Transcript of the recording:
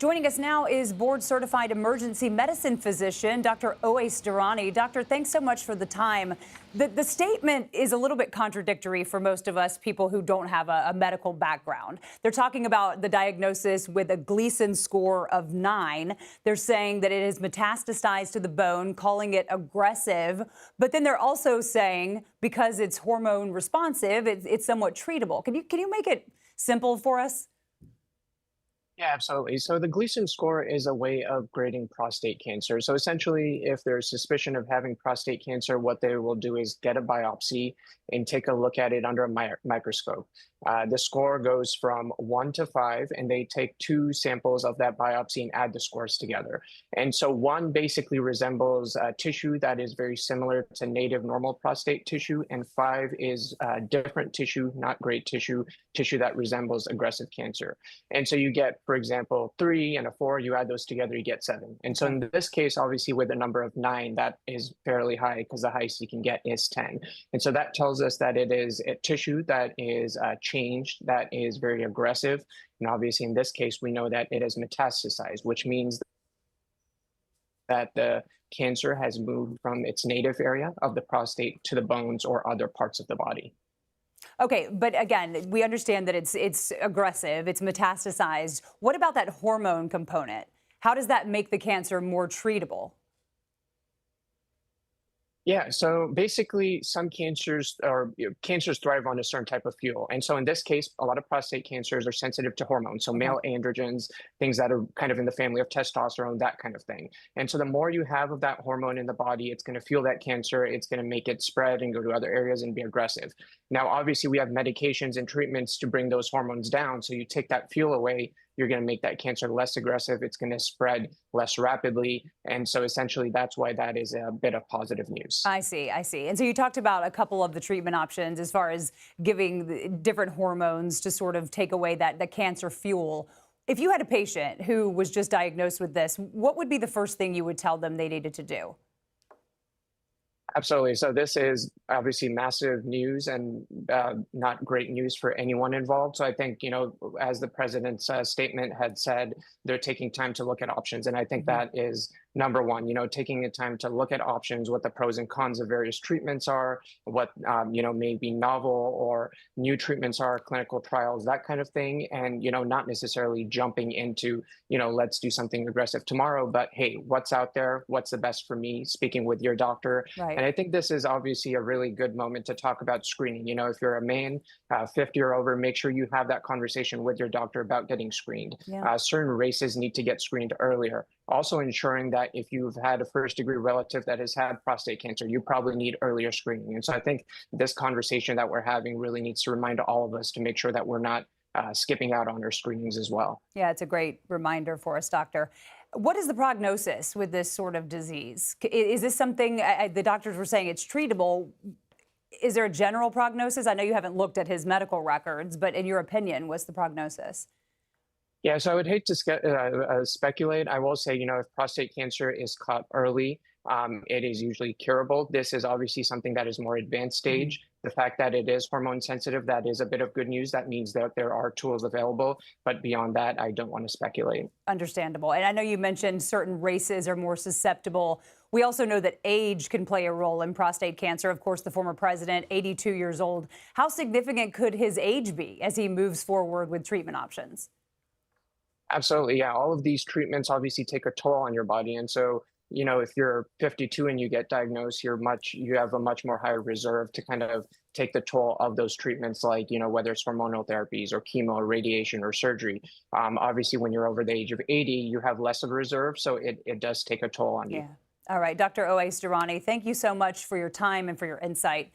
Joining us now is board-certified emergency medicine physician, Dr. Owais Durrani. Doctor, thanks so much for the time. The statement is a little bit contradictory for most of us people who don't have a medical background. They're talking about the diagnosis with a Gleason score of 9. They're saying that it is metastasized to the bone, calling it aggressive. But then they're also saying because it's hormone responsive, it's somewhat treatable. Can you make it simple for us? Yeah, absolutely. So the Gleason score is a way of grading prostate cancer. So essentially, if there's suspicion of having prostate cancer, what they will do is get a biopsy and take a look at it under a microscope. The score goes from 1 to 5, and they take 2 samples of that biopsy and add the scores together. And so 1 basically resembles tissue that is very similar to native normal prostate tissue, and 5 is different tissue, not great tissue, tissue that resembles aggressive cancer. And so you get, for example, 3 and a 4, you add those together, you get 7. And so in this case, obviously with a number of 9, that is fairly high because the highest you can get is 10. And so that tells us that it is a tissue that is changed, that is very aggressive. And obviously in this case, we know that it is metastasized, which means that the cancer has moved from its native area of the prostate to the bones or other parts of the body. Okay, but again, we understand that it's aggressive, it's metastasized. What about that hormone component? How does that make the cancer more treatable? Yeah, so basically, some cancers thrive on a certain type of fuel, and so in this case, a lot of prostate cancers are sensitive to hormones, so Okay. male androgens, things that are kind of in the family of testosterone, that kind of thing. And so the more you have of that hormone in the body, it's going to fuel that cancer, it's going to make it spread and go to other areas and be aggressive. Now, obviously, we have medications and treatments to bring those hormones down, so you take that fuel away, you're going to make that cancer less aggressive. It's going to spread less rapidly. And so essentially, that's why that is a bit of positive news. I see, I see. And so you talked about a couple of the treatment options as far as giving different hormones to sort of take away the cancer fuel. If you had a patient who was just diagnosed with this, what would be the first thing you would tell them they needed to do? Absolutely. So this is obviously massive news and not great news for anyone involved. So I think, as the president's statement had said, they're taking time to look at options. And I think that is number one, taking the time to look at options, what the pros and cons of various treatments are, what, may be novel or new treatments are, clinical trials, that kind of thing. And, not necessarily jumping into, let's do something aggressive tomorrow, but hey, what's out there? What's the best for me? Speaking with your doctor. Right. And I think this is obviously a really good moment to talk about screening. If you're a man, 50 or over, make sure you have that conversation with your doctor about getting screened. Yeah. Certain races need to get screened earlier. Also ensuring that if you've had a first-degree relative that has had prostate cancer, you probably need earlier screening. And so I think this conversation that we're having really needs to remind all of us to make sure that we're not skipping out on our screenings as well. Yeah, it's a great reminder for us, doctor. What is the prognosis with this sort of disease? Is this something the doctors were saying it's treatable? Is there a general prognosis? I know you haven't looked at his medical records, but in your opinion, what's the prognosis? Yeah, so I would hate to speculate. I will say, if prostate cancer is caught early, it is usually curable. This is obviously something that is more advanced stage. The fact that it is hormone sensitive, that is a bit of good news. That means that there are tools available. But beyond that, I don't want to speculate. Understandable. And I know you mentioned certain races are more susceptible. We also know that age can play a role in prostate cancer. Of course, the former president, 82 years old. How significant could his age be as he moves forward with treatment options? Absolutely. Yeah. All of these treatments obviously take a toll on your body. And so, if you're 52 and you get diagnosed, you have a much more higher reserve to kind of take the toll of those treatments, like, whether it's hormonal therapies or chemo or radiation or surgery. Obviously, when you're over the age of 80, you have less of a reserve. So it does take a toll on you. Yeah. All right. Dr. Owais Durrani, thank you so much for your time and for your insight.